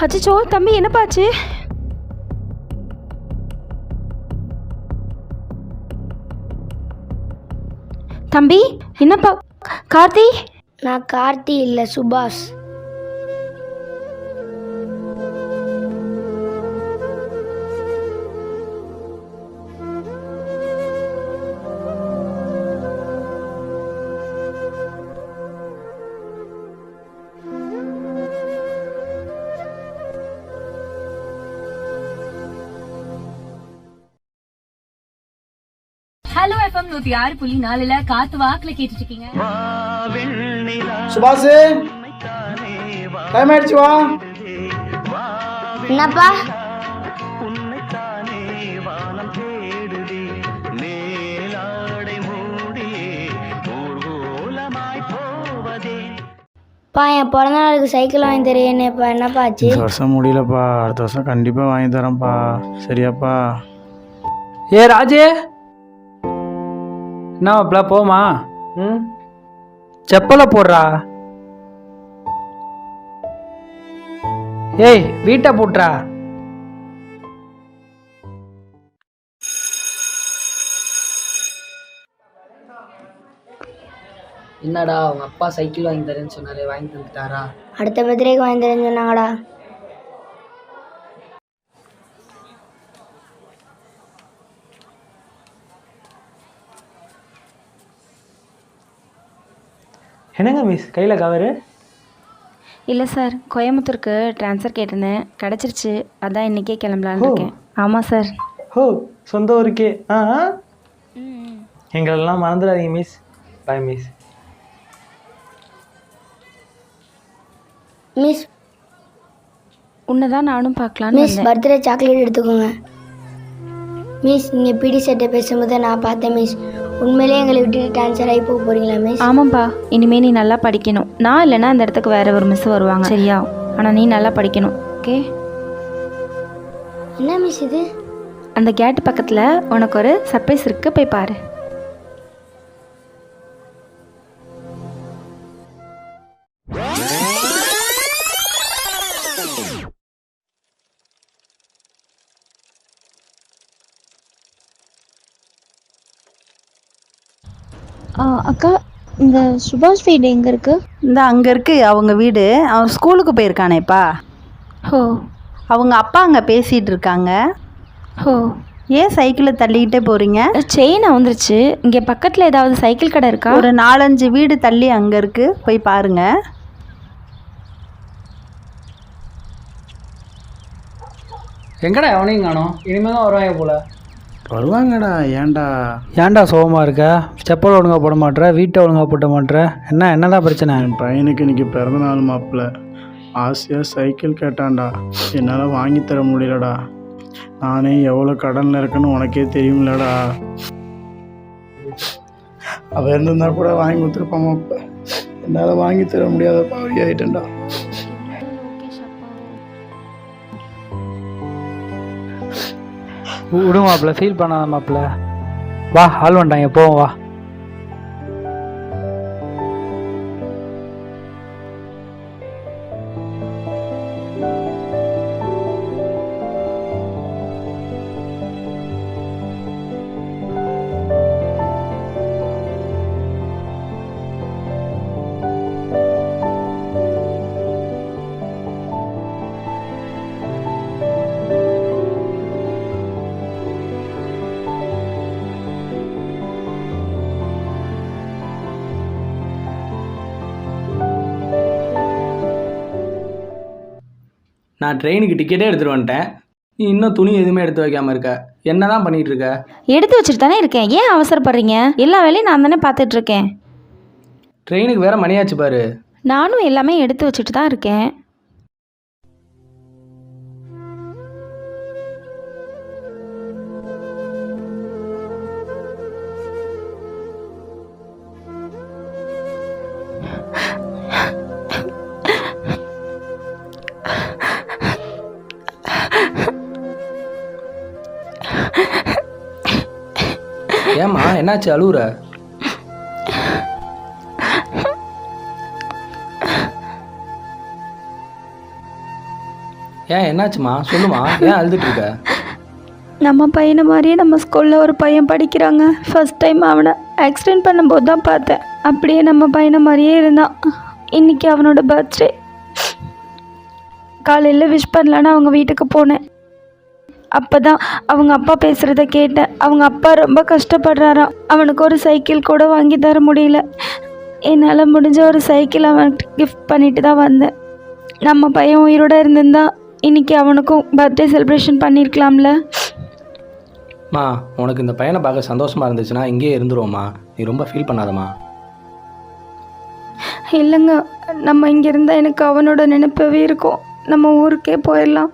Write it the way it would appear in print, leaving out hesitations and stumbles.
அச்சோ தம்பி, என்னப்பாச்சு? தம்பி என்னப்பா? கார்த்தி? நான் கார்த்தி இல்லை, சுபாஷ். ஹலோ FM 106.4 காத்து வாக்குல கேட்டுட்டு இருக்கீங்க. சுபாஷ், டைம் ஆயிடுச்சு, வா. என்னப்பா? பா, என் பிறந்த நாளுக்கு சைக்கிள் வாங்கி தரேன்னுப்பா. என்னப்பா ஆச்சு? இந்த வருஷம் முடியலப்பா, அடுத்த வருஷம் கண்டிப்பாக வாங்கி தரேன்ப்பா. சரியாப்பா? ஏ ராஜே, என்னப்பா போமா? செப்பலை போடுறா. ஏய், வீட்டை போட்டுறா. என்னடா அவங்க அப்பா சைக்கிள் வாங்கி தரேன்னு சொன்னாரு, வாங்கி தந்துட்டாரா? அடுத்த பர்த்டேக்கு வாங்கி தரேன்னு சொன்னாங்கடா. என்னங்க மிஸ் கையில் கவரு? இல்லை சார், கோயம்புத்தூருக்கு ட்ரான்ஸ்ஃபர் கேட்டிருந்தேன், கிடச்சிருச்சு. அதான் இன்றைக்கே கிளம்பலான்னு இருக்கேன். ஆமாம் சார். ஹோ, சொந்த ஊருக்கே? எங்களெல்லாம் மறந்துடாதீங்க மிஸ். பாய் மிஸ். மிஸ், உன்னை தான் நானும் பார்க்கலான்னு மிஸ் வந்தேன். பர்த்டே சாக்லேட் எடுத்துக்கோங்க. மிஸ், நீங்கள் பிடி செட்டை பேசும்போது நான் பார்த்தேன் மிஸ். உண்மையிலே எங்களை விட்டுட்டு ட்ரான்ஸ்ஃபர் ஆகி போக போகிறீங்களா மிஸ்? ஆமாம்ப்பா, இனிமேல் நீ நல்லா படிக்கணும். நான் இல்லைன்னா அந்த இடத்துக்கு வேற ஒரு மிஸ் வருவாங்க, சரியா? ஆனால் நீ நல்லா படிக்கணும், ஓகே? என்ன மிஸ் இது? அந்த கேட்டு பக்கத்தில் உனக்கு ஒரு சர்ப்ரைஸ் இருக்குது, போய் பாரு. அக்கா, இந்த சுபாஷ் வீடு எங்கே இருக்குது? இந்த அங்கே இருக்கு அவங்க வீடு. அவன் ஸ்கூலுக்கு போயிருக்கானேப்பா. ஹோ, அவங்க அப்பா அங்கே பேசிகிட்டு இருக்காங்க. ஹோ. ஏன் சைக்கிளை தள்ளிக்கிட்டே போகிறீங்க? செயின் வந்துருச்சு. இங்கே பக்கத்தில் ஏதாவது சைக்கிள் கடை இருக்கா? ஒரு 4-5 வீடு தள்ளி அங்கே இருக்கு, போய் பாருங்க. எங்கடா எவனையும் காணோம்? இனிமேல் தான் வருவாங்க போல. வருவாங்கடா. ஏன்டா ஏன்டா சோகமாக இருக்க? செப்பல் ஒழுங்காக போட மாட்டேற, வீட்டை ஒழுங்காக போட்ட மாட்டேற, என்னதான் பிரச்சனை? என் பையனுக்கு இன்னைக்கு பிறந்த நாள் மாப்பிள்ள. ஆசையாக சைக்கிள் கேட்டான்டா, என்னால் வாங்கி தர முடியலடா. நானே எவ்வளோ கடனில் இருக்குன்னு உனக்கே தெரியும்லடா. அவன் இருந்திருந்தா கூட வாங்கி கொடுத்துருப்பான் மாப்பிள்ள. என்னால் வாங்கி தர முடியாத பாவி ஆகிட்டேன்டா. விடு மாப்பிள்ள, ஃபீல் பண்ணாத மாப்பிள்ள. வா, ஆள் வந்துட்டாங்க, போவோம் வா. நான் ட்ரெயினுக்கு டிக்கெட்டே எடுத்துகிட்டு வந்துட்டேன். நீ இன்னும் துணி எதுவுமே எடுத்து வைக்காமல் இருக்க. என்ன தான் பண்ணிகிட்டு இருக்க? எடுத்து வச்சுட்டு தானே இருக்கேன், ஏன் அவசரப்படுறீங்க? எல்லா வேலையும் நான் தானே பார்த்துட்டு இருக்கேன். ட்ரெயினுக்கு வேற மணியாச்சு பாரு. நானும் எல்லாமே எடுத்து வச்சுட்டு தான் இருக்கேன். ஏம்மா, என்னாச்சு அழுவுற? ஏன் என்னாச்சுமா சொல்லுமா, ஏன் அழுதுட்டு இருக்க? நம்ம பையனை மாதிரியே நம்ம ஸ்கூலில் ஒரு பையன் படிக்கிறாங்க. ஃபர்ஸ்ட் டைம் அவனை ஆக்சிடெண்ட் பண்ணும்போது தான் பார்த்தேன். அப்படியே நம்ம பையனை மாதிரியே இருந்தான். இன்றைக்கி அவனோட பர்த்டே. காலையில் விஷ் பண்ணலான்னு அவங்க வீட்டுக்கு போனேன். அப்போ தான் அவங்க அப்பா பேசுகிறத கேட்டேன். அவங்க அப்பா ரொம்ப கஷ்டப்படுறாராம். அவனுக்கு ஒரு சைக்கிள் கூட வாங்கி தர முடியல. என்னால் முடிஞ்ச ஒரு சைக்கிள் அவனுக்கு கிஃப்ட் பண்ணிட்டு தான் வந்தேன். நம்ம பையன் உயிரோடு இருந்திருந்தா இன்றைக்கி அவனுக்கும் பர்த்டே செலிப்ரேஷன் பண்ணியிருக்கலாம்ல. மா, உனக்கு இந்த பையனை பார்க்க சந்தோஷமாக இருந்துச்சுன்னா இங்கேயே இருந்துருவோம்மா. நீ ரொம்ப ஃபீல் பண்ணாதம்மா. இல்லைங்க, நம்ம இங்கே இருந்தால் எனக்கு அவனோட நினைப்பவே இருக்கும். நம்ம ஊருக்கே போயிடலாம்.